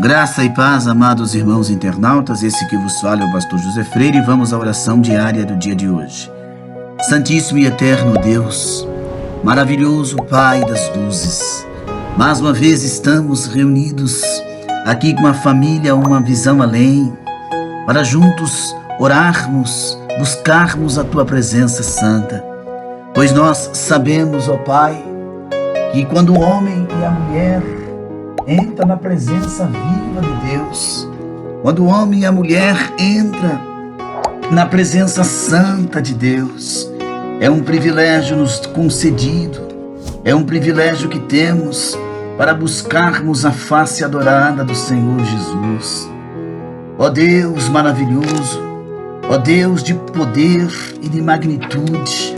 Graça e paz, amados irmãos internautas, esse que vos fala é o pastor José Freire e vamos à oração diária do dia de hoje. Santíssimo e eterno Deus, maravilhoso Pai das luzes, mais uma vez estamos reunidos aqui com uma família, uma visão além, para juntos orarmos, buscarmos a Tua presença santa, pois nós sabemos, ó Pai, que quando o homem e a mulher entra na presença viva de Deus, quando o homem e a mulher entra na presença santa de Deus, é um privilégio nos concedido, é um privilégio que temos para buscarmos a face adorada do Senhor Jesus. Ó Deus maravilhoso, ó Deus de poder e de magnitude,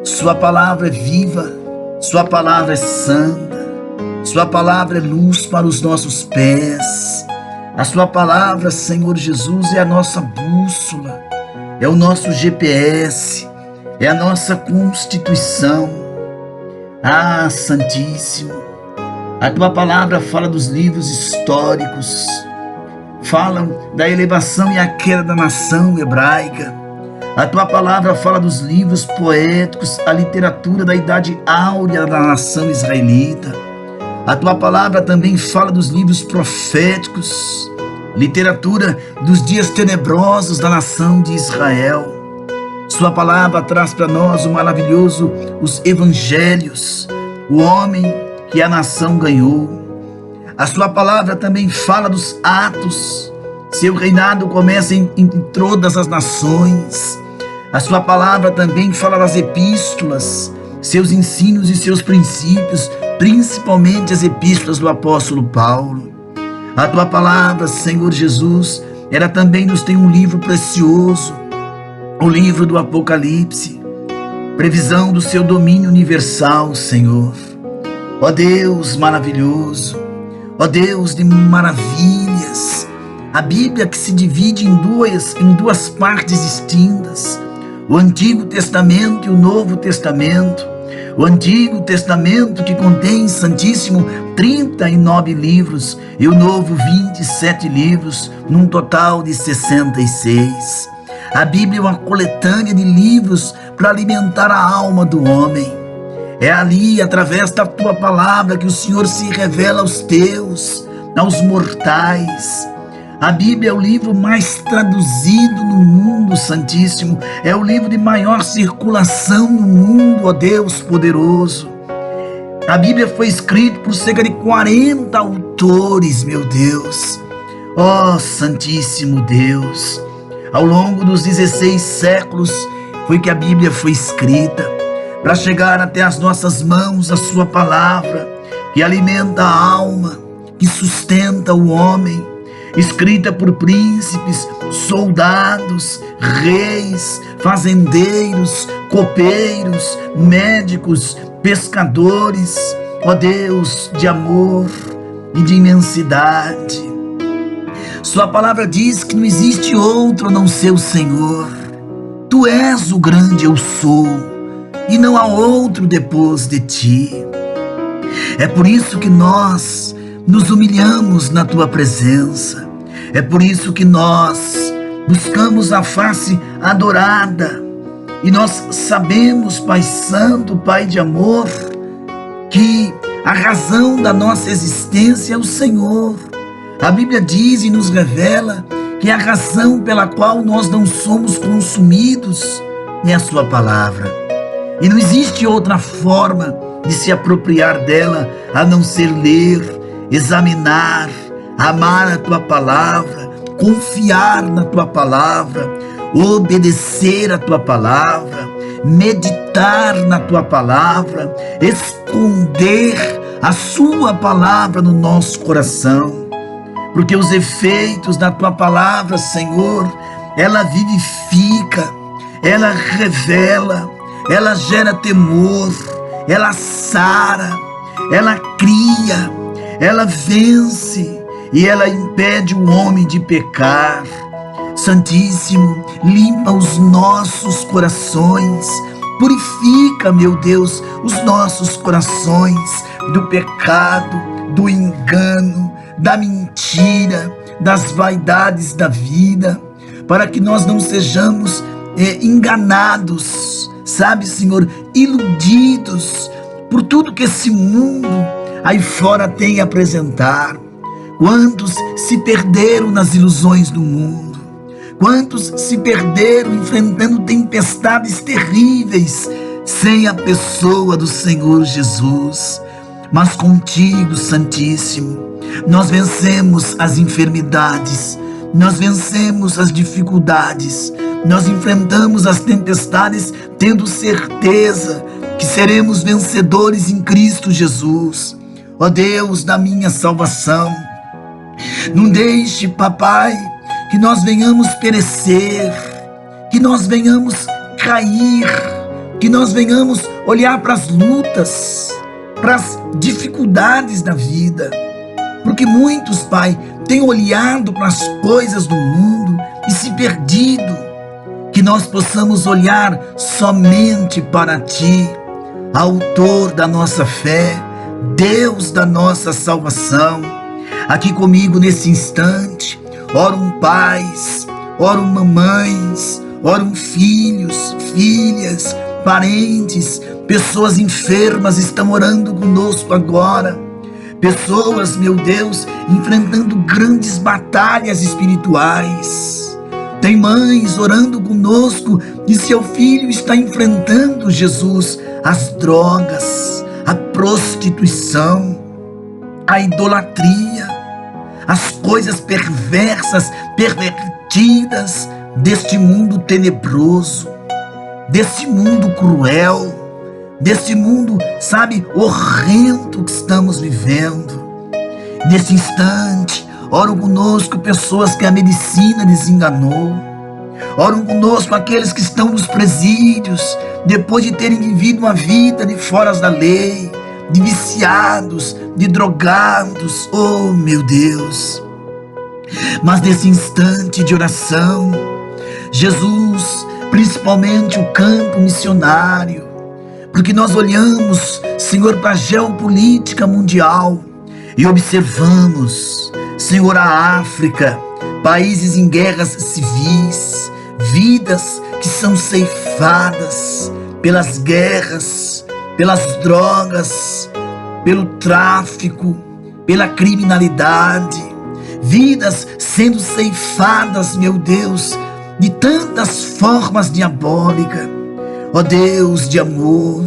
Sua palavra é viva, Sua palavra é santa, Sua palavra é luz para os nossos pés. A Sua palavra, Senhor Jesus, é a nossa bússola, é o nosso GPS, é a nossa constituição. Ah, Santíssimo, a Tua palavra fala dos livros históricos, falam da elevação e a queda da nação hebraica. A Tua palavra fala dos livros poéticos, a literatura da idade áurea da nação israelita. A Tua palavra também fala dos livros proféticos, literatura dos dias tenebrosos da nação de Israel. Sua palavra traz para nós o maravilhoso, os evangelhos, o homem que a nação ganhou. A Sua palavra também fala dos atos, seu reinado começa em todas as nações. A Sua palavra também fala das epístolas, seus ensinos e seus princípios, principalmente as epístolas do apóstolo Paulo. A Tua palavra, Senhor Jesus, ela também nos tem um livro precioso, o livro do Apocalipse, previsão do Seu domínio universal, Senhor. Ó Deus maravilhoso, ó Deus de maravilhas, a Bíblia que se divide em duas partes distintas, o Antigo Testamento e o Novo Testamento. O Antigo Testamento que contém, Santíssimo, 39 livros e o Novo 27 livros, num total de 66. A Bíblia é uma coletânea de livros para alimentar a alma do homem. É ali, através da Tua palavra, que o Senhor se revela aos teus, aos mortais. A Bíblia é o livro mais traduzido no mundo, Santíssimo. É o livro de maior circulação no mundo, ó Deus poderoso. A Bíblia foi escrita por cerca de 40 autores, meu Deus. Ó Santíssimo Deus, ao longo dos 16 séculos foi que a Bíblia foi escrita, para chegar até as nossas mãos a Sua palavra, que alimenta a alma, que sustenta o homem, escrita por príncipes, soldados, reis, fazendeiros, copeiros, médicos, pescadores, ó Deus de amor e de imensidade. Sua palavra diz que não existe outro a não ser o Senhor. Tu és o grande eu sou, e não há outro depois de Ti. É por isso que nós nos humilhamos na Tua presença. É por isso que nós buscamos a face adorada. E nós sabemos, Pai Santo, Pai de amor, que a razão da nossa existência é o Senhor. A Bíblia diz e nos revela que a razão pela qual nós não somos consumidos é a Sua palavra. E não existe outra forma de se apropriar dela a não ser ler, examinar, amar a Tua palavra, confiar na Tua palavra, obedecer a Tua palavra, meditar na Tua palavra, esconder a Sua palavra no nosso coração, porque os efeitos da Tua palavra, Senhor, ela vivifica, ela revela, ela gera temor, ela sara, ela cria, ela vence e ela impede o homem de pecar. Santíssimo, limpa os nossos corações, purifica, meu Deus, os nossos corações do pecado, do engano, da mentira, das vaidades da vida, para que nós não sejamos enganados, sabe, Senhor, iludidos por tudo que esse mundo aí fora tem a apresentar. Quantos se perderam nas ilusões do mundo? Quantos se perderam enfrentando tempestades terríveis sem a pessoa do Senhor Jesus? Mas contigo, Santíssimo, nós vencemos as enfermidades, nós vencemos as dificuldades, nós enfrentamos as tempestades tendo certeza que seremos vencedores em Cristo Jesus. Ó Deus da minha salvação, não deixe, papai, que nós venhamos perecer, que nós venhamos cair, que nós venhamos olhar para as lutas, para as dificuldades da vida, porque muitos, Pai, têm olhado para as coisas do mundo e se perdido. Que nós possamos olhar somente para Ti, Autor da nossa fé, Deus da nossa salvação. Aqui comigo nesse instante, oram pais, oram mamães, oram filhos, filhas, parentes, pessoas enfermas estão orando conosco agora. Pessoas, meu Deus, enfrentando grandes batalhas espirituais. Tem mães orando conosco e seu filho está enfrentando, Jesus, as drogas, a prostituição, a idolatria, as coisas perversas, pervertidas deste mundo tenebroso, desse mundo cruel, desse mundo, sabe, horrendo que estamos vivendo. Nesse instante, oram conosco pessoas que a medicina desenganou. Oram conosco aqueles que estão nos presídios, depois de terem vivido uma vida de fora da lei, de viciados, de drogados. Oh, meu Deus! Mas nesse instante de oração, Jesus, principalmente o campo missionário, porque nós olhamos, Senhor, para a geopolítica mundial e observamos, Senhor, a África, países em guerras civis, vidas que são ceifadas pelas guerras, pelas drogas, pelo tráfico, pela criminalidade, vidas sendo ceifadas, meu Deus, de tantas formas diabólicas. Ó Deus de amor,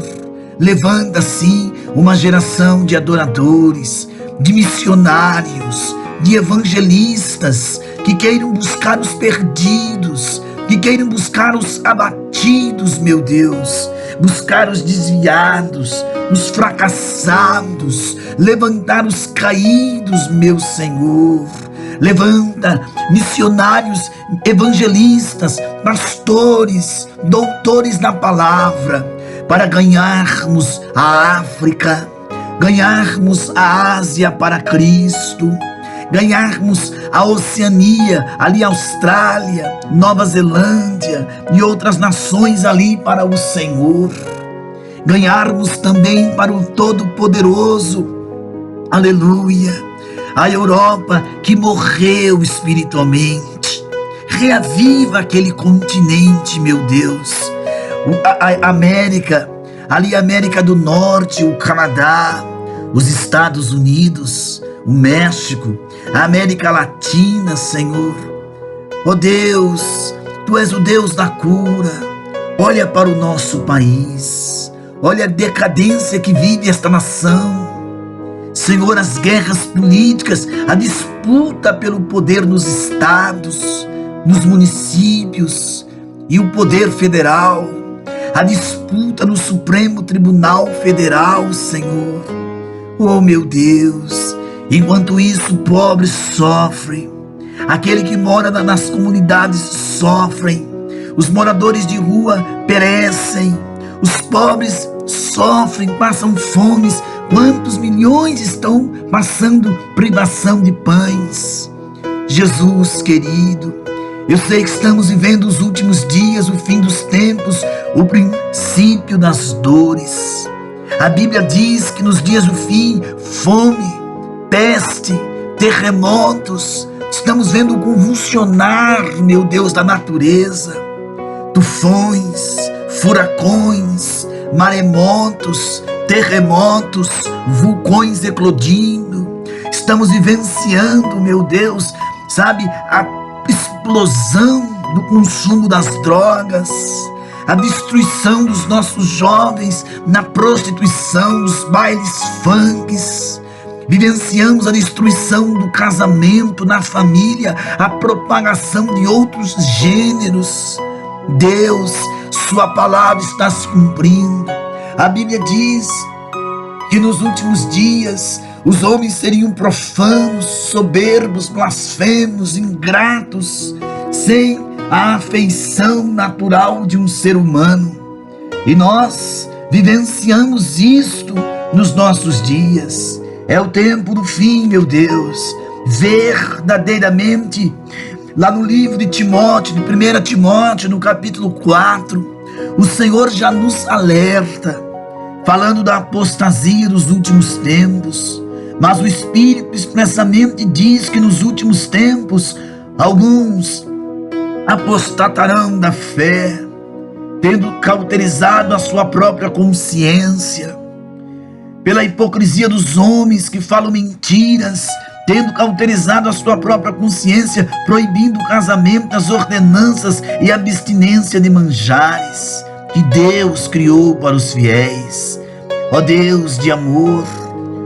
levanta sim uma geração de adoradores, de missionários, de evangelistas que queiram buscar os perdidos, que queiram buscar os abatidos, meu Deus, buscar os desviados, os fracassados, levantar os caídos, meu Senhor. Levanta missionários, evangelistas, pastores, doutores na palavra, para ganharmos a África, ganharmos a Ásia para Cristo, ganharmos a Oceania, ali a Austrália, Nova Zelândia e outras nações ali para o Senhor, ganharmos também para o Todo-Poderoso, aleluia, a Europa que morreu espiritualmente. Reaviva aquele continente, meu Deus, a América, ali a América do Norte, o Canadá, os Estados Unidos, o México, a América Latina, Senhor. Ó Deus, Tu és o Deus da cura. Olha para o nosso país, olha a decadência que vive esta nação, Senhor, as guerras políticas, a disputa pelo poder nos estados, nos municípios e o poder federal, a disputa no Supremo Tribunal Federal, Senhor. Oh, meu Deus, enquanto isso o pobre sofre, aquele que mora nas comunidades sofrem, os moradores de rua perecem, os pobres sofrem, passam fomes. Quantos milhões estão passando privação de pães? Jesus querido, eu sei que estamos vivendo os últimos dias, o fim dos tempos, o princípio das dores. A Bíblia diz que nos dias do fim, fome, peste, terremotos, estamos vendo o convulsionar, meu Deus, da natureza, tufões, furacões, maremotos, terremotos, vulcões eclodindo. Estamos vivenciando, meu Deus, sabe, a explosão do consumo das drogas, a destruição dos nossos jovens na prostituição, nos bailes funks. Vivenciamos a destruição do casamento na família, a propagação de outros gêneros. Deus, sua palavra está se cumprindo. A Bíblia diz que nos últimos dias os homens seriam profanos, soberbos, blasfemos, ingratos, sem a afeição natural de um ser humano. E nós vivenciamos isto nos nossos dias. É o tempo do fim, meu Deus. Verdadeiramente, lá no livro de Timóteo, de 1 Timóteo, no capítulo 4, o Senhor já nos alerta, falando da apostasia dos últimos tempos. Mas o Espírito expressamente diz que nos últimos tempos alguns apostatarão da fé, tendo cauterizado a sua própria consciência, pela hipocrisia dos homens que falam mentiras, tendo cauterizado a sua própria consciência, proibindo o casamento, as ordenanças e a abstinência de manjares que Deus criou para os fiéis. Ó Deus de amor,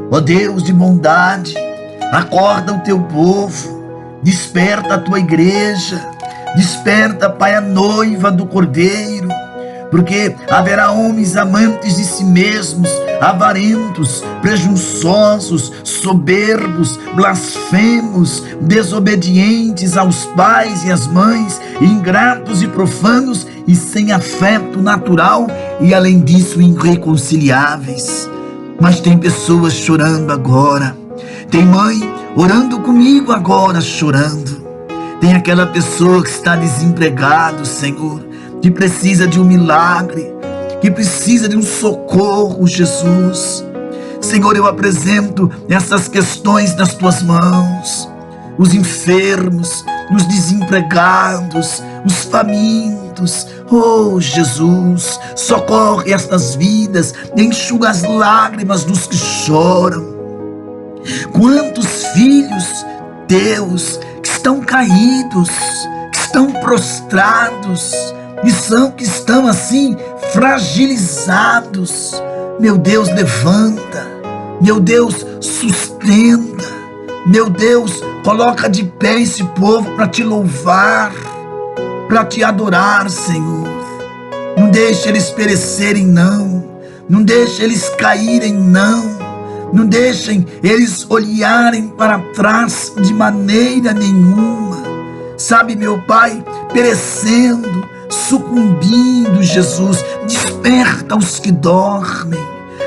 ó Deus de bondade, acorda o teu povo, desperta a tua igreja, desperta, Pai, a noiva do Cordeiro, porque haverá homens amantes de si mesmos, avarentos, presunçosos, soberbos, blasfemos, desobedientes aos pais e às mães, ingratos e profanos e sem afeto natural e, além disso, irreconciliáveis. Mas tem pessoas chorando agora, tem mãe orando comigo agora, chorando. Tem aquela pessoa que está desempregado, Senhor, que precisa de um milagre, que precisa de um socorro, Jesus. Senhor, eu apresento essas questões nas tuas mãos. Os enfermos, os desempregados, os famintos. Oh, Jesus, socorre estas vidas, enxuga as lágrimas dos que choram. Quantos filhos teus que estão caídos, que estão prostrados, que estão assim fragilizados. Meu Deus, levanta. Meu Deus, sustenta. Meu Deus, coloca de pé esse povo para te louvar, para te adorar, Senhor. Não deixe eles perecerem, não. Não deixe eles caírem, não. Não deixem eles olharem para trás de maneira nenhuma. Sabe, meu Pai, perecendo, sucumbindo, Jesus. Desperta os que dormem,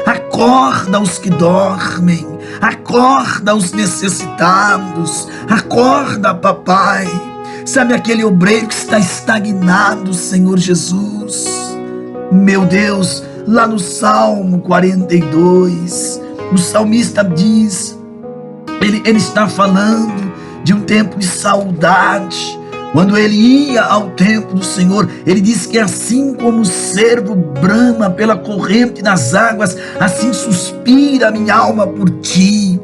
acorda os que dormem, acorda os necessitados, acorda, papai. Sabe aquele obreiro que está estagnado, Senhor Jesus? Meu Deus, lá no Salmo 42, o salmista diz, ele está falando de um tempo de saudade. Quando ele ia ao templo do Senhor, ele diz que assim como o servo brama pela corrente das águas, assim suspira a minha alma por ti.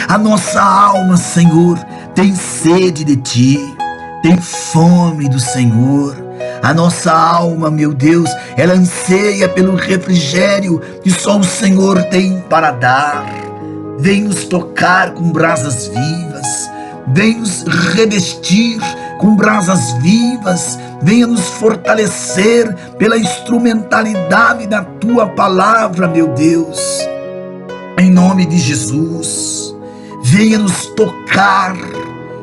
A nossa alma, Senhor, tem sede de ti, tem fome do Senhor. A nossa alma, meu Deus, ela anseia pelo refrigério que só o Senhor tem para dar. Vem nos tocar com brasas vivas, vem nos revestir com brasas vivas, venha nos fortalecer pela instrumentalidade da tua palavra, meu Deus. Em nome de Jesus, venha nos tocar,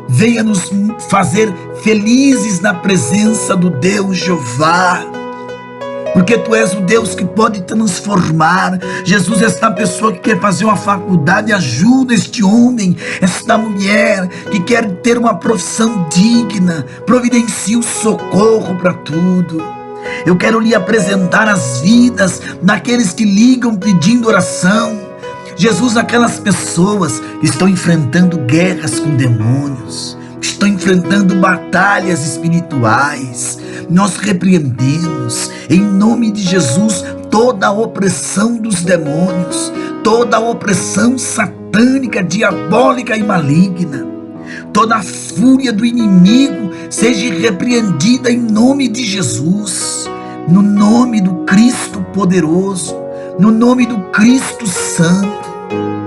venha nos fazer felizes na presença do Deus Jeová, porque tu és o Deus que pode transformar. Jesus, esta pessoa que quer fazer uma faculdade, ajuda este homem, esta mulher que quer ter uma profissão digna, providencia o socorro para tudo. Eu quero lhe apresentar as vidas daqueles que ligam pedindo oração. Jesus, aquelas pessoas que estão enfrentando guerras com demônios, estão enfrentando batalhas espirituais, nós repreendemos em nome de Jesus toda a opressão dos demônios, toda a opressão satânica, diabólica e maligna, toda a fúria do inimigo seja repreendida em nome de Jesus, no nome do Cristo poderoso, no nome do Cristo Santo.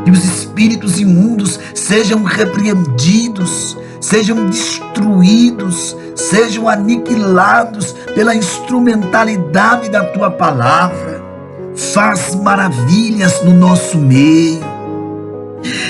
Que os espíritos imundos sejam repreendidos, sejam destruídos, sejam aniquilados pela instrumentalidade da tua palavra. Faz maravilhas no nosso meio.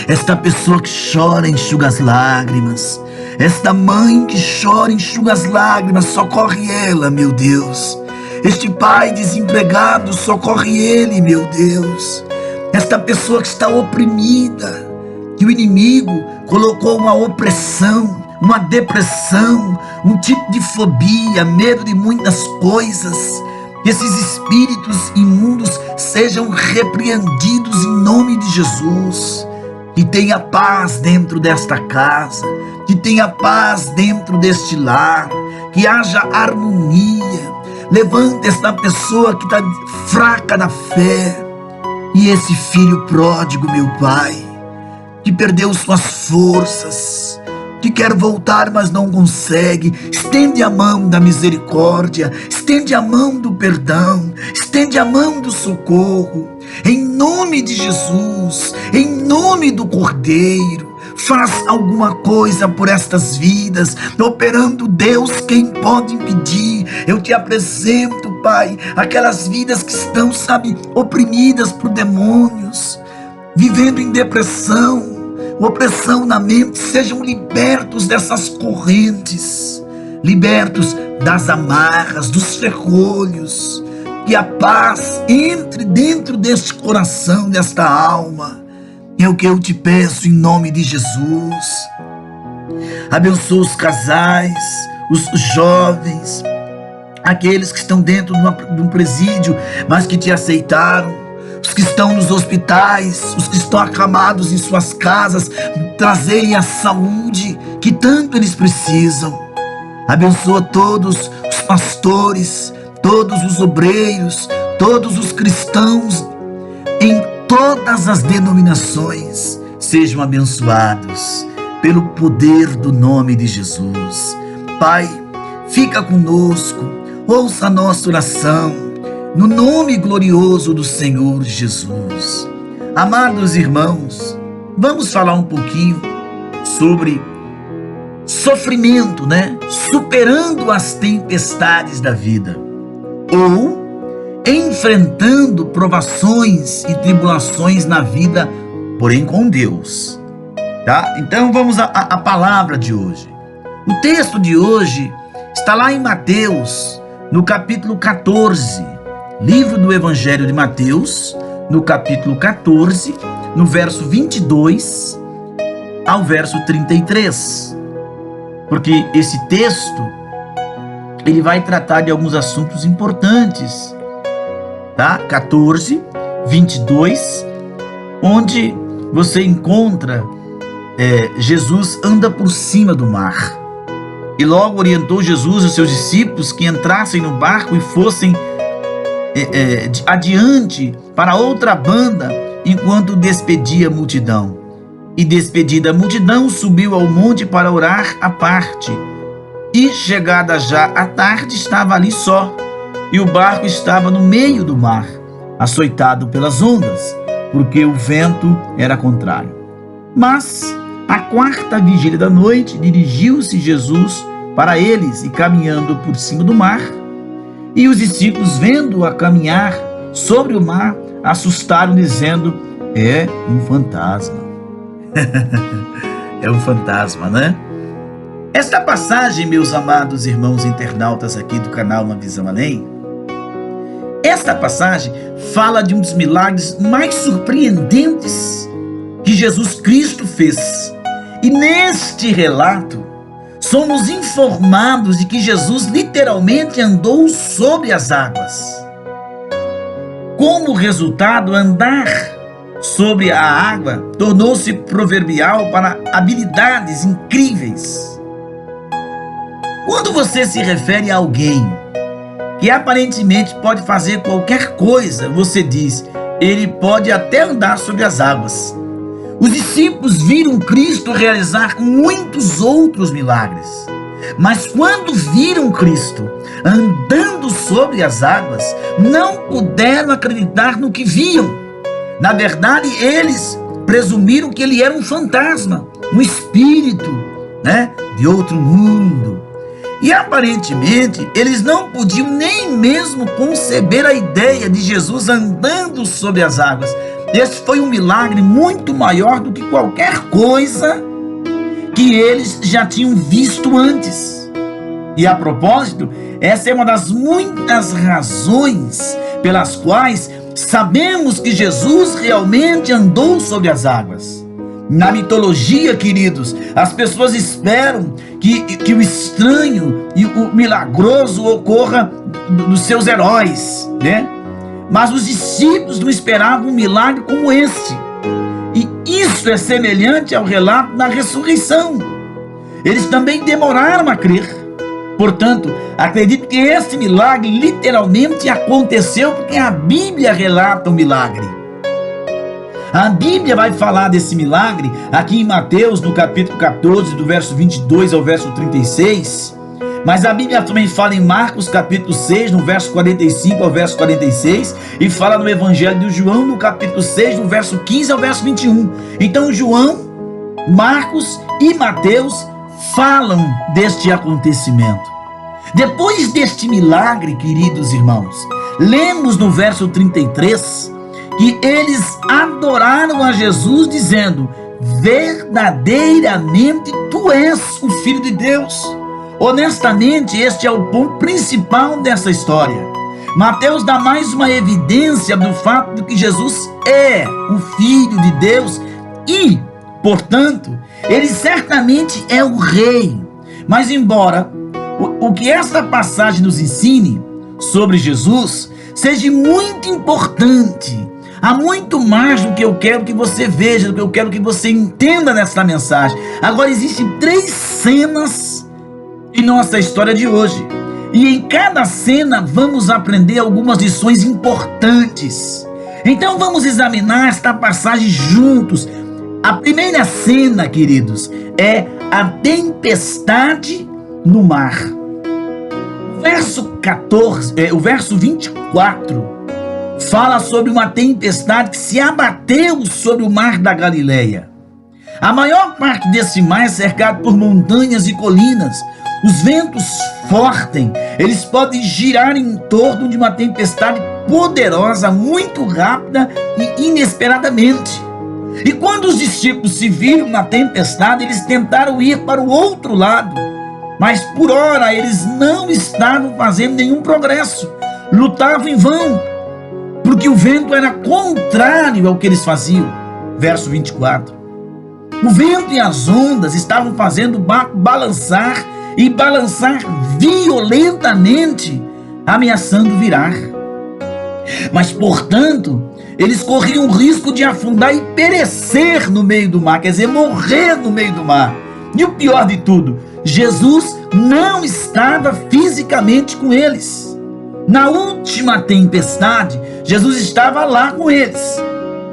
Esta pessoa que chora, enxuga as lágrimas. Esta mãe que chora, enxuga as lágrimas, socorre ela, meu Deus. Este pai desempregado, socorre ele, meu Deus. Esta pessoa que está oprimida, que o inimigo colocou uma opressão, uma depressão, um tipo de fobia, medo de muitas coisas. Que esses espíritos imundos sejam repreendidos em nome de Jesus. Que tenha paz dentro desta casa, que tenha paz dentro deste lar, que haja harmonia. Levanta esta pessoa que está fraca na fé. E esse filho pródigo, meu Pai, que perdeu suas forças, que quer voltar, mas não consegue, estende a mão da misericórdia, estende a mão do perdão, estende a mão do socorro, em nome de Jesus, em nome do Cordeiro. Faz alguma coisa por estas vidas, operando Deus, quem pode impedir? Eu te apresento, Pai, aquelas vidas que estão, oprimidas por demônios, vivendo em depressão, opressão na mente, sejam libertos dessas correntes, libertos das amarras, dos ferrolhos, que a paz entre dentro deste coração, desta alma. É o que eu te peço em nome de Jesus. Abençoa os casais, os jovens, aqueles que estão dentro de um presídio, mas que te aceitaram, os que estão nos hospitais, os que estão acamados em suas casas, trazerem a saúde que tanto eles precisam. Abençoa todos os pastores, todos os obreiros, todos os cristãos em todas as denominações, sejam abençoados pelo poder do nome de Jesus. Pai, fica conosco, ouça a nossa oração, no nome glorioso do Senhor Jesus. Amados irmãos, vamos falar um pouquinho sobre sofrimento, Superando as tempestades da vida, ou enfrentando provações e tribulações na vida, porém com Deus, tá? Então vamos à palavra de hoje. O texto de hoje está lá em Mateus, no capítulo 14, livro do Evangelho de Mateus, no capítulo 14, no verso 22 ao verso 33. Porque esse texto, ele vai tratar de alguns assuntos importantes, tá? 14, 22, onde você encontra Jesus anda por cima do mar. E logo orientou Jesus os seus discípulos que entrassem no barco e fossem adiante para outra banda, enquanto despedia a multidão. E despedida a multidão, subiu ao monte para orar à parte. E chegada já a tarde, estava ali só, e o barco estava no meio do mar, açoitado pelas ondas, porque o vento era contrário. Mas, à quarta vigília da noite, dirigiu-se Jesus para eles, e caminhando por cima do mar, e os discípulos, vendo-o a caminhar sobre o mar, assustaram, dizendo: é um fantasma. É um fantasma, Esta passagem, meus amados irmãos internautas aqui do canal Uma Visão Além, esta passagem fala de um dos milagres mais surpreendentes que Jesus Cristo fez. E neste relato, somos informados de que Jesus literalmente andou sobre as águas. Como resultado, andar sobre a água tornou-se proverbial para habilidades incríveis. Quando você se refere a alguém que aparentemente pode fazer qualquer coisa, você diz, ele pode até andar sobre as águas. Os discípulos viram Cristo realizar muitos outros milagres, mas quando viram Cristo andando sobre as águas, não puderam acreditar no que viam. Na verdade, eles presumiram que ele era um fantasma, um espírito, de outro mundo. E aparentemente, eles não podiam nem mesmo conceber a ideia de Jesus andando sobre as águas. Esse foi um milagre muito maior do que qualquer coisa que eles já tinham visto antes. E a propósito, essa é uma das muitas razões pelas quais sabemos que Jesus realmente andou sobre as águas. Na mitologia, queridos, as pessoas esperam que o estranho e o milagroso ocorra dos seus heróis, Mas os discípulos não esperavam um milagre como esse. E isso é semelhante ao relato da ressurreição. Eles também demoraram a crer. Portanto, acredito que esse milagre literalmente aconteceu porque a Bíblia relata o milagre. A Bíblia vai falar desse milagre aqui em Mateus, no capítulo 14, do verso 22 ao verso 36. Mas a Bíblia também fala em Marcos, capítulo 6, no verso 45 ao verso 46. E fala no Evangelho de João, no capítulo 6, no verso 15 ao verso 21. Então João, Marcos e Mateus falam deste acontecimento. Depois deste milagre, queridos irmãos, lemos no verso 33 que eles adoraram a Jesus dizendo, verdadeiramente tu és o Filho de Deus. Honestamente, este é o ponto principal dessa história. Mateus dá mais uma evidência do fato de que Jesus é o Filho de Deus e, portanto, ele certamente é o Rei. Mas embora o que esta passagem nos ensine sobre Jesus seja muito importante, há muito mais do que eu quero que você veja, do que eu quero que você entenda nessa mensagem. Agora existem 3 cenas em nossa história de hoje. E em cada cena vamos aprender algumas lições importantes. Então vamos examinar esta passagem juntos. A primeira cena, queridos, é a tempestade no mar. O verso 24 fala sobre uma tempestade que se abateu sobre o mar da Galileia. A maior parte desse mar é cercado por montanhas e colinas. Os ventos fortes, eles podem girar em torno de uma tempestade poderosa, muito rápida e inesperadamente. E quando os discípulos se viram na tempestade, eles tentaram ir para o outro lado, mas por hora eles não estavam fazendo nenhum progresso, lutavam em vão, porque o vento era contrário ao que eles faziam. Verso 24. O vento e as ondas estavam fazendo o barco balançar e balançar violentamente, ameaçando virar. Mas, portanto, eles corriam o risco de afundar e perecer no meio do mar, quer dizer, morrer no meio do mar. E o pior de tudo, Jesus não estava fisicamente com eles. Na última tempestade, Jesus estava lá com eles.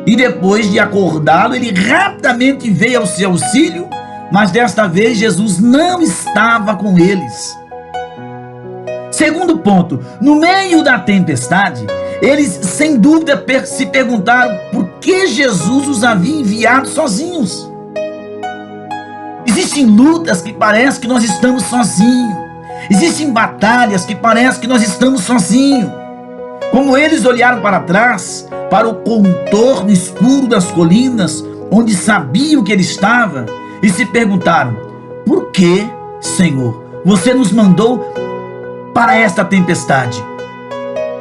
E depois de acordá-lo, ele rapidamente veio ao seu auxílio, mas desta vez Jesus não estava com eles. Segundo ponto, no meio da tempestade, eles sem dúvida se perguntaram por que Jesus os havia enviado sozinhos. Existem lutas que parece que nós estamos sozinhos. Existem batalhas que parece que nós estamos sozinhos. Como eles olharam para trás, para o contorno escuro das colinas, onde sabiam que ele estava, e se perguntaram, por que, Senhor, você nos mandou para esta tempestade?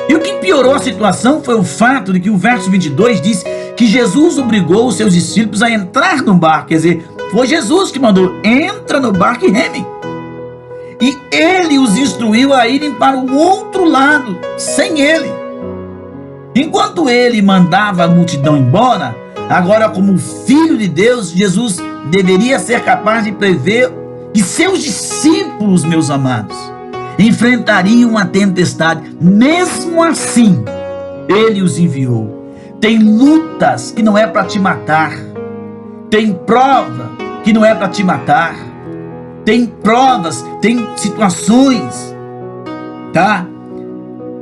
E o que piorou a situação foi o fato de que o verso 22 diz que Jesus obrigou os seus discípulos a entrar no barco, quer dizer, foi Jesus que mandou, entra no barco e remem. E ele os instruiu a irem para o outro lado, sem ele. Enquanto ele mandava a multidão embora, Agora, como Filho de Deus, Jesus deveria ser capaz de prever que seus discípulos, meus amados, enfrentariam a tempestade. Mesmo assim, ele os enviou. Tem lutas que não é para te matar. Tem prova que não é para te matar. Tem provas, tem situações, tá?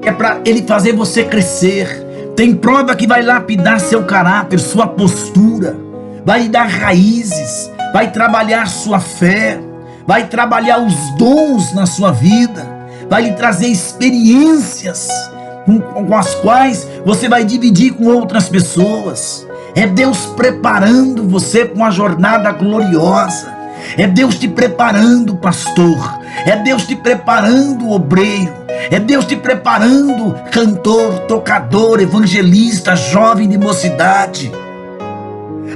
É para ele fazer você crescer. Tem prova que vai lapidar seu caráter, sua postura, vai lhe dar raízes, vai trabalhar sua fé, vai trabalhar os dons na sua vida, vai lhe trazer experiências com as quais você vai dividir com outras pessoas. É Deus preparando você para uma jornada gloriosa. É Deus te preparando, pastor. É Deus te preparando, obreiro. É Deus te preparando, cantor, tocador, evangelista, jovem de mocidade.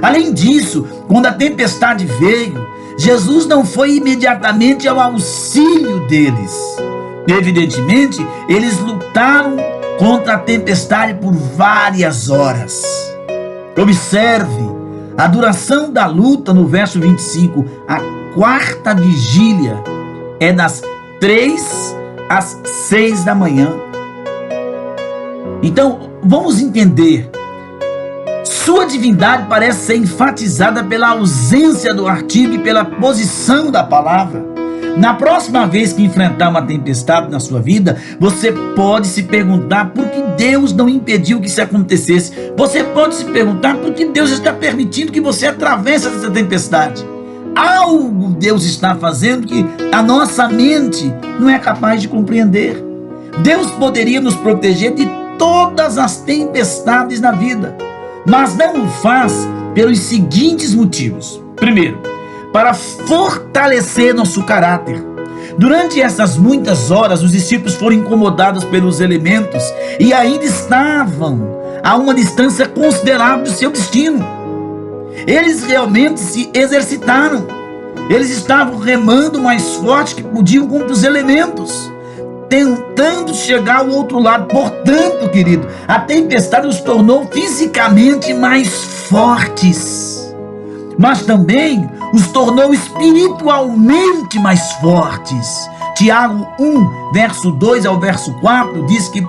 Além disso, quando a tempestade veio, Jesus não foi imediatamente ao auxílio deles. Evidentemente, eles lutaram contra a tempestade por várias horas. Observe a duração da luta no verso 25. A quarta vigília é das 3 às 6 da manhã. Então, vamos entender. Sua divindade parece ser enfatizada pela ausência do artigo e pela posição da palavra. Na próxima vez que enfrentar uma tempestade na sua vida, você pode se perguntar por que Deus não impediu que isso acontecesse. Você pode se perguntar por que Deus está permitindo que você atravesse essa tempestade. Algo Deus está fazendo que a nossa mente não é capaz de compreender. Deus poderia nos proteger de todas as tempestades na vida, mas não o faz pelos seguintes motivos. Primeiro, para fortalecer nosso caráter. Durante essas muitas horas, os discípulos foram incomodados pelos elementos e ainda estavam a uma distância considerável do seu destino. Eles realmente se exercitaram. Eles estavam remando o mais forte que podiam contra os elementos, tentando chegar ao outro lado. Portanto, querido, a tempestade os tornou fisicamente mais fortes, mas também os tornou espiritualmente mais fortes. Tiago 1, verso 2 ao verso 4, diz que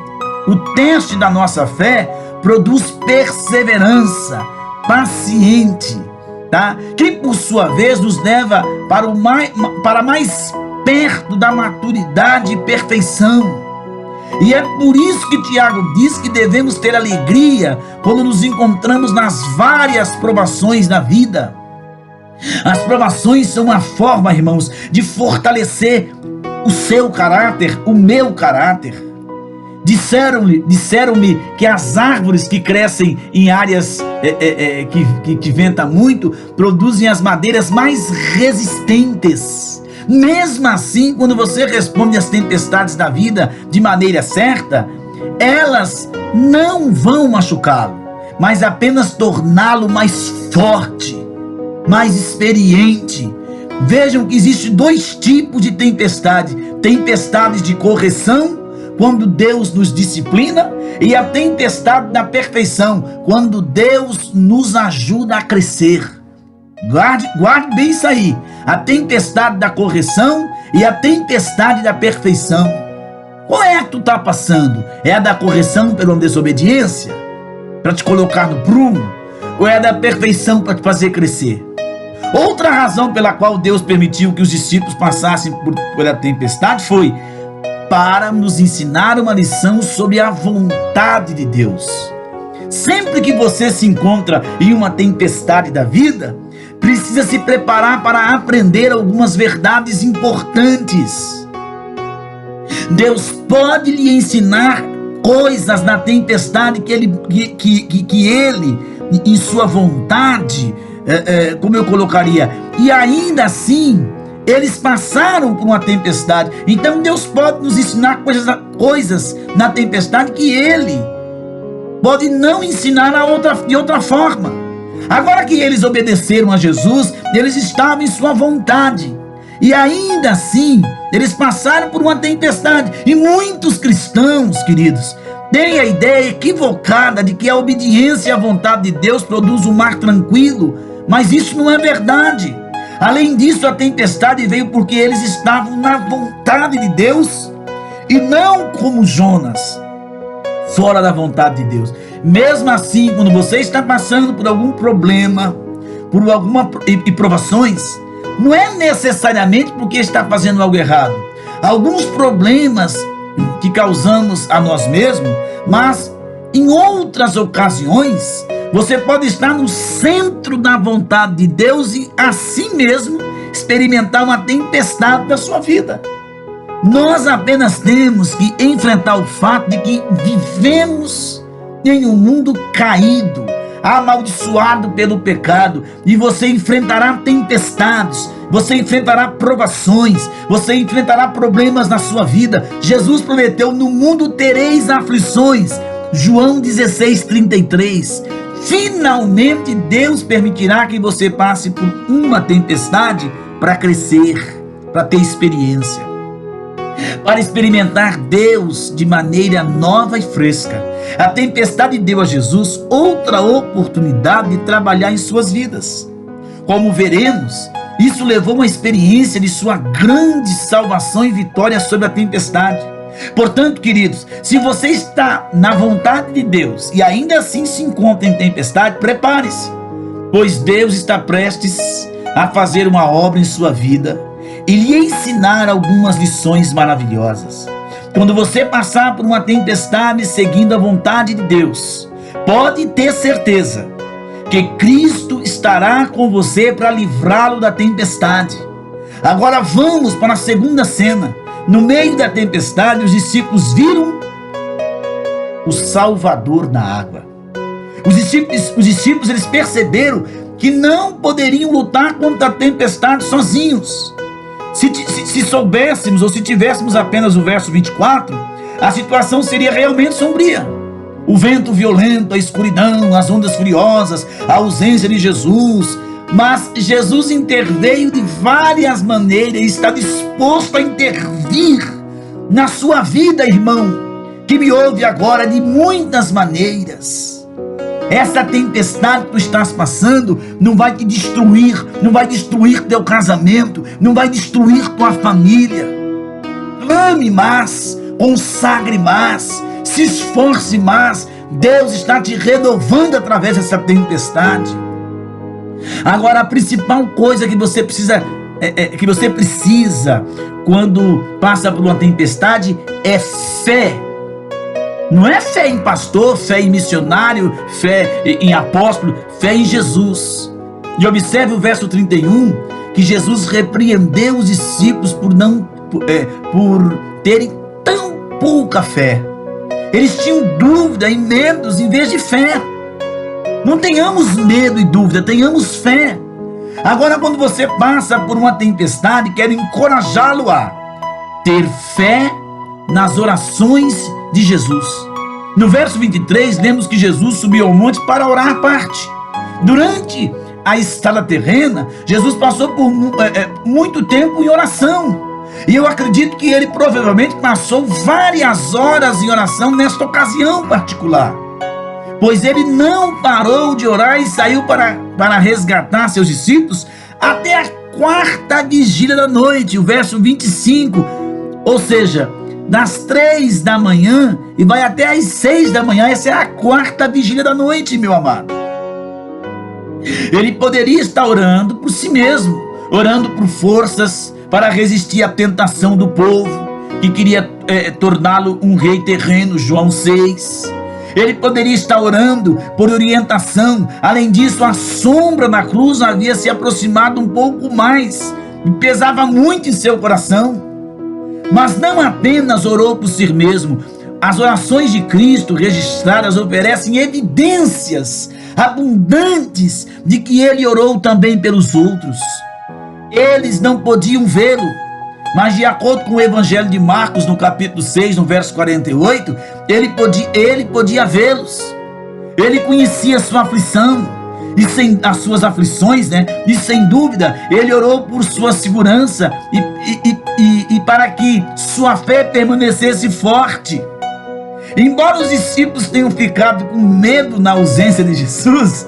o teste da nossa fé produz perseverança, paciente, tá? Que por sua vez nos leva para mais perto da maturidade e perfeição. E é por isso que Tiago diz que devemos ter alegria quando nos encontramos nas várias provações da vida. As provações são uma forma, irmãos, de fortalecer o seu caráter, o meu caráter. Disseram-me que as árvores que crescem em áreas que venta muito produzem as madeiras mais resistentes. Mesmo assim, quando você responde às tempestades da vida de maneira certa, elas não vão machucá-lo, mas apenas torná-lo mais forte, mais experiente. Vejam que existem dois tipos de tempestade: tempestades de correção, quando Deus nos disciplina, e a tempestade da perfeição, quando Deus nos ajuda a crescer. Guarde bem isso aí: a tempestade da correção e a tempestade da perfeição. Qual é a que tu está passando? É a da correção pela desobediência, para te colocar no prumo? Ou é a da perfeição para te fazer crescer? Outra razão pela qual Deus permitiu que os discípulos passassem pela tempestade foi para nos ensinar uma lição sobre a vontade de Deus. Sempre que você se encontra em uma tempestade da vida, precisa se preparar para aprender algumas verdades importantes. Deus pode lhe ensinar coisas na tempestade que ele em sua vontade, como eu colocaria, e ainda assim eles passaram por uma tempestade. Então Deus pode nos ensinar coisas na tempestade que Ele pode não ensinar de outra forma. Agora que eles obedeceram a Jesus, eles estavam em sua vontade, e ainda assim eles passaram por uma tempestade. E muitos cristãos, queridos, tem a ideia equivocada de que a obediência à vontade de Deus produz um mar tranquilo, mas isso não é verdade. Além disso, a tempestade veio porque eles estavam na vontade de Deus e não como Jonas, fora da vontade de Deus. Mesmo assim, quando você está passando por algum problema, por alguma provações, não é necessariamente porque está fazendo algo errado. Alguns problemas que causamos a nós mesmos, mas em outras ocasiões você pode estar no centro da vontade de Deus e assim mesmo experimentar uma tempestade da sua vida. Nós apenas temos que enfrentar o fato de que vivemos em um mundo caído, amaldiçoado pelo pecado, e você enfrentará tempestades, você enfrentará provações, você enfrentará problemas na sua vida. Jesus prometeu: no mundo tereis aflições, João 16:33. Finalmente Deus permitirá que você passe por uma tempestade para crescer, para ter experiência, para experimentar Deus de maneira nova e fresca. A tempestade deu a Jesus outra oportunidade de trabalhar em suas vidas. Como veremos, isso levou a uma experiência de sua grande salvação e vitória sobre a tempestade. Portanto, queridos, se você está na vontade de Deus e ainda assim se encontra em tempestade, prepare-se, pois Deus está prestes a fazer uma obra em sua vida e lhe ensinar algumas lições maravilhosas. Quando você passar por uma tempestade seguindo a vontade de Deus, pode ter certeza que Cristo estará com você para livrá-lo da tempestade. Agora vamos para a segunda cena. No meio da tempestade, os discípulos viram o Salvador na água. Os discípulos eles perceberam que não poderiam lutar contra a tempestade sozinhos. Se soubéssemos ou se tivéssemos apenas o verso 24, a situação seria realmente sombria. O vento violento, a escuridão, as ondas furiosas, a ausência de Jesus. Mas Jesus interveio de várias maneiras e está disposto a intervir na sua vida, irmão, que me ouve agora, de muitas maneiras. Essa tempestade que tu estás passando não vai te destruir, não vai destruir teu casamento, não vai destruir tua família. Clame mais, consagre mais, se esforce mais. Deus está te renovando através dessa tempestade. Agora, a principal coisa que você precisa quando passa por uma tempestade é fé. Não é fé em pastor, fé em missionário, fé em apóstolo, fé em Jesus. E observe o verso 31, que Jesus repreendeu os discípulos por terem tão pouca fé. Eles tinham dúvida e medos em vez de fé. Não tenhamos medo e dúvida, tenhamos fé. Agora, quando você passa por uma tempestade, quero encorajá-lo a ter fé nas orações de Jesus. No verso 23, lemos que Jesus subiu ao monte para orar à parte. Durante a estada terrena, Jesus passou por muito tempo em oração. E eu acredito que ele provavelmente passou várias horas em oração nesta ocasião particular, pois ele não parou de orar e saiu para resgatar seus discípulos até a quarta vigília da noite, o verso 25, ou seja, das 3 da manhã e vai até as 6 da manhã, essa é a quarta vigília da noite, meu amado. Ele poderia estar orando por si mesmo, orando por forças para resistir à tentação do povo, que queria torná-lo um rei terreno, João 6. Ele poderia estar orando por orientação. Além disso, a sombra na cruz havia se aproximado um pouco mais e pesava muito em seu coração. Mas não apenas orou por si mesmo. As orações de Cristo registradas oferecem evidências abundantes de que ele orou também pelos outros. Eles não podiam vê-lo, mas de acordo com o Evangelho de Marcos, no capítulo 6, no verso 48, ele podia vê-los. Ele conhecia a sua aflição, as suas aflições, e sem dúvida, ele orou por sua segurança e para que sua fé permanecesse forte. Embora os discípulos tenham ficado com medo na ausência de Jesus,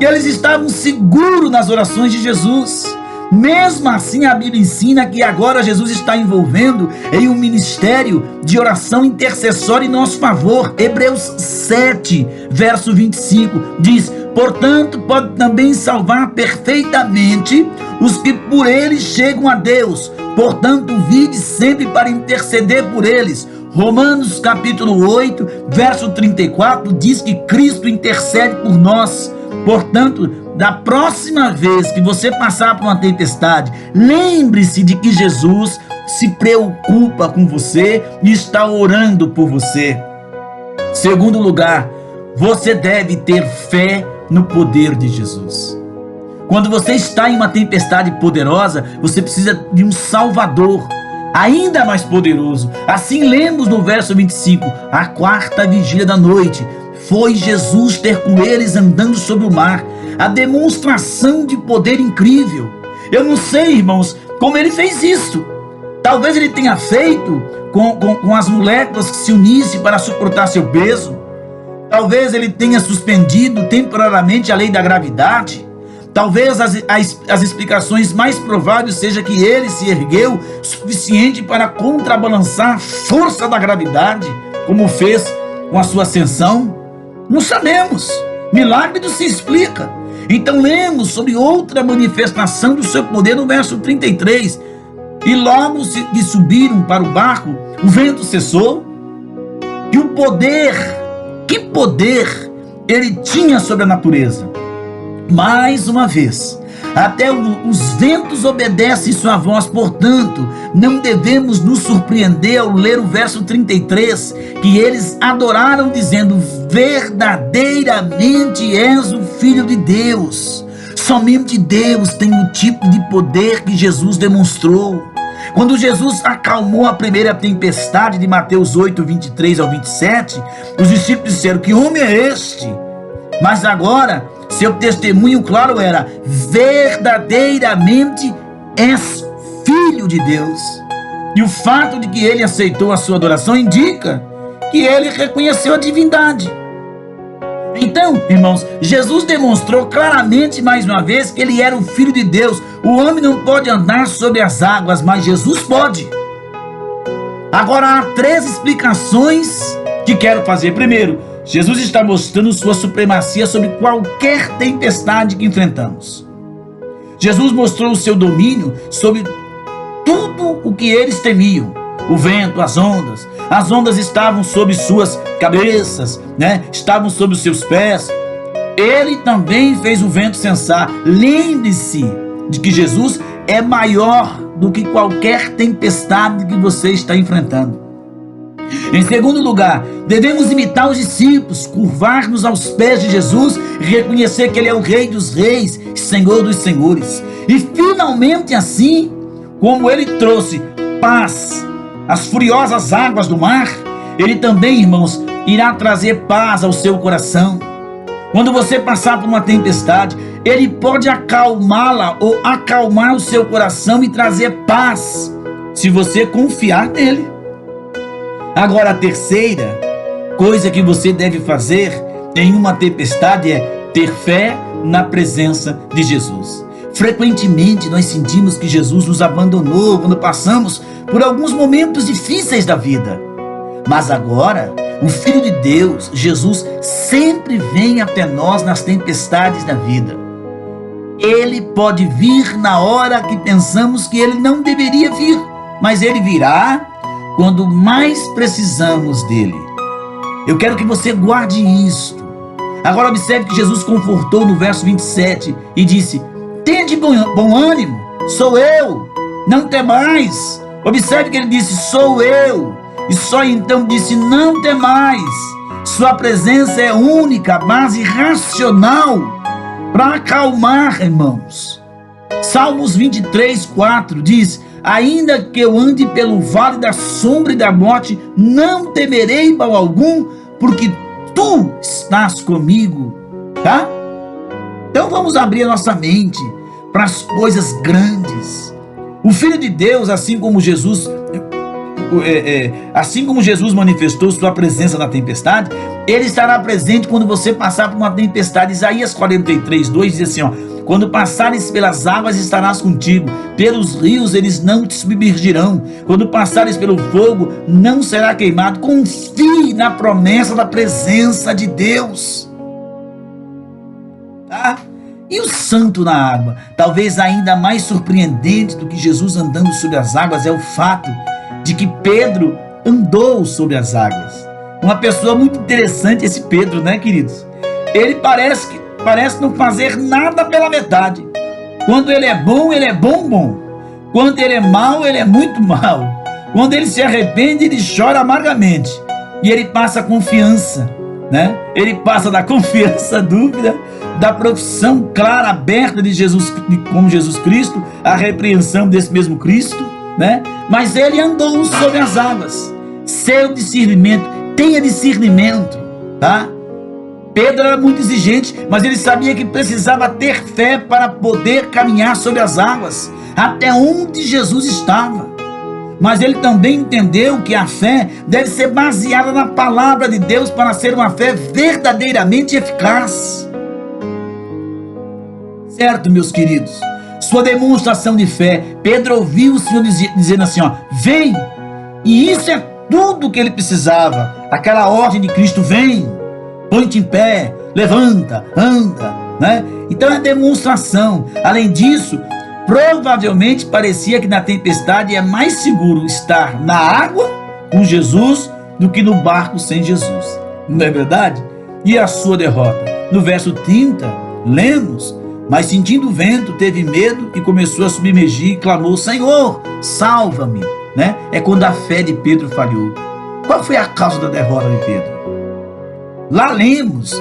eles estavam seguros nas orações de Jesus. Mesmo assim, a Bíblia ensina que agora Jesus está envolvendo em um ministério de oração intercessória em nosso favor. Hebreus 7, verso 25, diz: portanto, pode também salvar perfeitamente os que por ele chegam a Deus. Portanto, vide sempre para interceder por eles. Romanos capítulo 8, verso 34, diz que Cristo intercede por nós. Portanto, da próxima vez que você passar por uma tempestade, lembre-se de que Jesus se preocupa com você e está orando por você. Segundo lugar, você deve ter fé no poder de Jesus. Quando você está em uma tempestade poderosa, você precisa de um Salvador ainda mais poderoso. Assim lemos no verso 25, a quarta vigília da noite, foi Jesus ter com eles andando sobre o mar. A demonstração de poder incrível. Eu não sei, irmãos, como ele fez isso. Talvez ele tenha feito com as moléculas que se unissem para suportar seu peso. Talvez ele tenha suspendido temporariamente a lei da gravidade. Talvez as explicações mais prováveis seja que ele se ergueu suficiente para contrabalançar a força da gravidade, como fez com a sua ascensão. Não sabemos. Milagre não se explica. Então lemos sobre outra manifestação do seu poder no verso 33. E logo que subiram para o barco, o vento cessou. E o poder, que poder ele tinha sobre a natureza. Mais uma vez, até os ventos obedecem sua voz. Portanto, não devemos nos surpreender ao ler o verso 33, que eles adoraram dizendo: verdadeiramente és o Filho de Deus. Somente Deus tem o tipo de poder que Jesus demonstrou. Quando Jesus acalmou a primeira tempestade de Mateus 8, 23 ao 27, os discípulos disseram: que homem é este? Mas agora seu testemunho claro era: verdadeiramente és Filho de Deus. E o fato de que ele aceitou a sua adoração indica que ele reconheceu a divindade. Então, irmãos, Jesus demonstrou claramente mais uma vez que ele era o Filho de Deus. O homem não pode andar sobre as águas, mas Jesus pode. Agora há 3 explicações que quero fazer. Primeiro, Jesus está mostrando sua supremacia sobre qualquer tempestade que enfrentamos. Jesus mostrou o seu domínio sobre tudo o que eles temiam. O vento, as ondas. As ondas estavam sobre suas cabeças, estavam sobre os seus pés. Ele também fez o vento cessar. Lembre-se de que Jesus é maior do que qualquer tempestade que você está enfrentando. Em segundo lugar, devemos imitar os discípulos, curvar-nos aos pés de Jesus, reconhecer que ele é o Rei dos Reis, Senhor dos Senhores. E finalmente, assim como ele trouxe paz às furiosas águas do mar, ele também, irmãos, irá trazer paz ao seu coração. Quando você passar por uma tempestade, ele pode acalmá-la ou acalmar o seu coração e trazer paz, se você confiar nele. Agora, a terceira coisa que você deve fazer em uma tempestade é ter fé na presença de Jesus. Frequentemente nós sentimos que Jesus nos abandonou quando passamos por alguns momentos difíceis da vida. Mas agora, o Filho de Deus, Jesus, sempre vem até nós nas tempestades da vida. Ele pode vir na hora que pensamos que ele não deveria vir, mas ele virá quando mais precisamos dele. Eu quero que você guarde isto. Agora observe que Jesus confortou no verso 27 e disse: tende bom ânimo, sou eu, não temais. Observe que ele disse: sou eu. E só então disse: não temais. Sua presença é única, base racional para acalmar, irmãos. Salmos 23, 4 diz: ainda que eu ande pelo vale da sombra e da morte, não temerei mal algum, porque tu estás comigo. Tá? Então vamos abrir a nossa mente para as coisas grandes. O Filho de Deus, assim como Jesus, assim como Jesus manifestou sua presença na tempestade, ele estará presente quando você passar por uma tempestade. Isaías 43:2 diz assim, ó: quando passares pelas águas, estarás contigo, pelos rios eles não te submergirão, quando passares pelo fogo, não será queimado. Confie na promessa da presença de Deus, tá? E o santo na água? Talvez ainda mais surpreendente do que Jesus andando sobre as águas é o fato de que Pedro andou sobre as águas. Uma pessoa muito interessante esse Pedro, né, queridos? Ele parece não fazer nada pela metade. Quando ele é bom, bom. Quando ele é mau, ele é muito mau. Quando ele se arrepende, ele chora amargamente. E ele passa confiança, né? Ele passa da confiança à dúvida, da profissão clara, aberta de Jesus, como Jesus Cristo, a repreensão desse mesmo Cristo, né? Mas ele andou sobre as águas. Seu discernimento, tenha discernimento, tá? Pedro era muito exigente, mas ele sabia que precisava ter fé para poder caminhar sobre as águas, até onde Jesus estava. Mas ele também entendeu que a fé deve ser baseada na palavra de Deus para ser uma fé verdadeiramente eficaz. Certo, meus queridos? Sua demonstração de fé, Pedro ouviu o Senhor dizendo assim, ó: vem! E isso é tudo que ele precisava. Aquela ordem de Cristo: vem, põe-te em pé, levanta, anda, né? Então é demonstração. Além disso, provavelmente parecia que na tempestade é mais seguro estar na água com Jesus do que no barco sem Jesus. Não é verdade? E a sua derrota? No verso 30, lemos: mas sentindo o vento, teve medo e começou a submergir e clamou: Senhor, salva-me, né? É quando a fé de Pedro falhou. Qual foi a causa da derrota de Pedro? Lá lemos: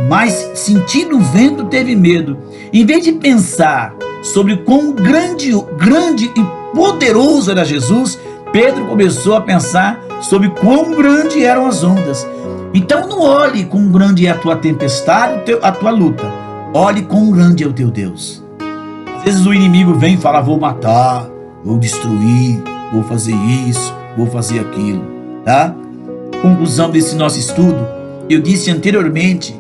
mas sentindo o vento, teve medo. Em vez de pensar sobre quão grande e poderoso era Jesus, Pedro começou a pensar sobre quão grande eram as ondas. Então não olhe quão grande é a tua tempestade, a tua luta. Olhe quão grande é o teu Deus. Às vezes o inimigo vem e fala: vou matar, vou destruir, vou fazer isso, vou fazer aquilo, tá? Conclusão desse nosso estudo: eu disse anteriormente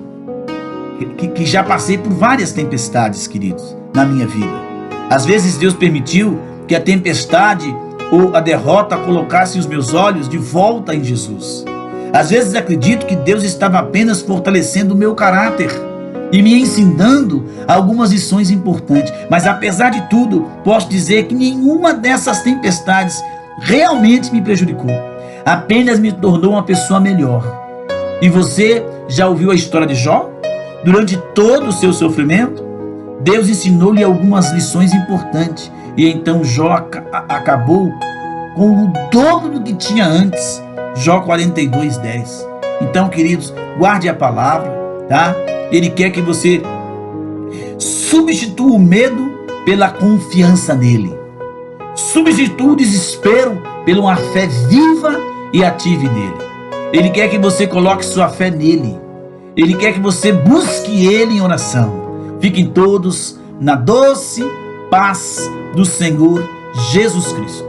que já passei por várias tempestades, queridos, na minha vida. Às vezes Deus permitiu que a tempestade ou a derrota colocasse os meus olhos de volta em Jesus. Às vezes acredito que Deus estava apenas fortalecendo o meu caráter e me ensinando algumas lições importantes. Mas apesar de tudo, posso dizer que nenhuma dessas tempestades realmente me prejudicou. Apenas me tornou uma pessoa melhor. E você já ouviu a história de Jó? Durante todo o seu sofrimento, Deus ensinou-lhe algumas lições importantes. E então Jó acabou com o dobro do que tinha antes. Jó 42:10. Então, queridos, guarde a palavra, tá? Ele quer que você substitua o medo pela confiança nele. Substitua o desespero pela uma fé viva e ative nele. Ele quer que você coloque sua fé nele. Ele quer que você busque ele em oração. Fiquem todos na doce paz do Senhor Jesus Cristo.